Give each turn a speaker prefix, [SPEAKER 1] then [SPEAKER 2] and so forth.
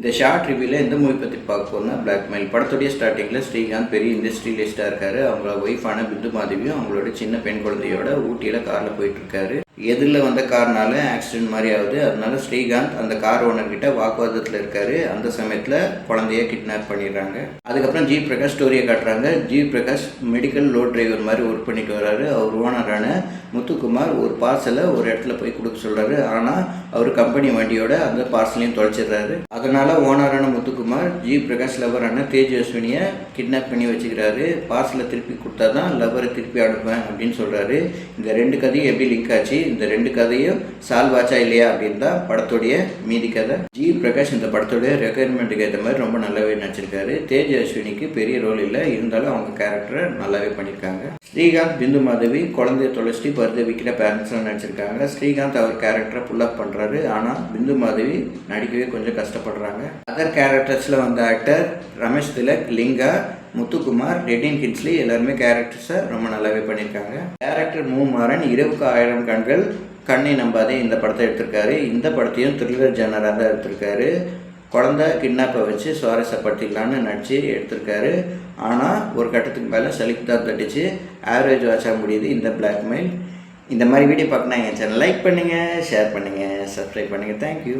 [SPEAKER 1] இந்த ஷார்ட் ரிவ்யூவில் எந்த மூவி பற்றி பார்க்க போகிறோம்னா பிளாக்மெயில். படத்துடைய ஸ்டார்டிங்கில் ஸ்ரீகாந்த் பெரிய இண்டஸ்ட்ரியலிஸ்ட்டாக இருக்கார். அவங்கள ஒய்ஃபான பிந்து மாதவியும் அவங்களோட சின்ன பெண் குழந்தையோட ஊட்டியில் காரில் போயிட்டுருக்காரு. எதிரில் வந்த கார்னால ஆக்சிடென்ட் மாதிரி ஆகுது. அதனால ஸ்ரீகாந்த் அந்த கார் ஓனர்கிட்ட வாக்குவாதத்தில் இருக்காரு. அந்த சமயத்தில் குழந்தைய கிட்னாப் பண்ணிடுறாங்க. அதுக்கப்புறம் ஜி பிரகாஷ் ஸ்டோரியை காட்டுறாங்க. G Prakash medical load driver மாதிரி ஒர்க் பண்ணிட்டு வர்றாரு. அவர் ஓனரான முத்துக்குமார் ஒரு பார்சலை ஒரு இடத்துல போய் கொடுக்க சொல்கிறாரு. ஆனால் அவர் கம்பெனி வண்டியோட அந்த பார்சலையும் தொலைச்சிடுறாரு. அதனால் ஓனரான முத்துக்குமார் ஜி பிரகாஷ் லவரான தேஜஸ்வினியை கிட்னாப் பண்ணி வச்சுக்கிறாரு. பார்சலை திருப்பி கொடுத்தா தான் லவரை திருப்பி அனுப்புவேன் அப்படின்னு சொல்கிறாரு. இந்த ரெண்டு கதையும் எப்படி லிங்க் ஆச்சு, இந்த ரெண்டு கதையும் சால்வ் ஆச்சா இல்லையா அப்படின்னு தான் படத்துடைய மீதி கதை. ஜி பிரகாஷ் இந்த படத்துடைய ரெக்குயர்மெண்ட்டுக்கு ஏற்ற மாதிரி ரொம்ப நல்லாவே நடிச்சிருக்காரு. தேஜஸ்வினிக்கு பெரிய ரோல் இல்லை, இருந்தாலும் அவங்க கேரக்டரை நல்லாவே பண்ணியிருக்காங்க. ஸ்ரீகாந்த் பிந்து மாதவி குழந்தைய தொலைச்சிட்டு பருதை விற்கிற பேரண்ட்ஸ்லாம் நடிச்சிருக்காங்க. ஸ்ரீகாந்த் அவர் கேரக்டரை புல்லப் பண்ணுறாரு. ஆனால் பிந்து மாதவி நடிக்கவே கொஞ்சம் கஷ்டப்படுறாங்க. அதர் கேரக்டர்ஸில் வந்த ஆக்டர் ரமேஷ் திலக், லிங்கா, முத்துக்குமார், ரெட்டின் கின்ஸ்லி எல்லாருமே கேரக்டர்ஸை ரொம்ப நல்லாவே பண்ணியிருக்காங்க. டேரக்டர் மூமாறன் இரவுக்கு 1000 கண்கள் கண்ணை நம்பாதே இந்த படத்தை எடுத்திருக்காரு. இந்த படத்தையும் த்ரில்லர் ஜானராக தான் எடுத்திருக்காரு. குழந்தை கிட்னாப்பை வச்சு சுவாரஸ்யப்படுத்திக்கலான்னு நடிச்சு எடுத்திருக்காரு. ஆனால் ஒரு கட்டத்துக்கு மேலே சலிப்பு தான் தட்டிச்சு. ஆவரேஜ் வாட்சாக முடியுது இந்த பிளாக்மெயில். இந்த மாதிரி வீடியோ பார்க்கணும் என் சேனல் லைக் பண்ணுங்கள், ஷேர் பண்ணுங்கள், சப்ஸ்கிரைப் பண்ணுங்கள். தேங்க்யூ.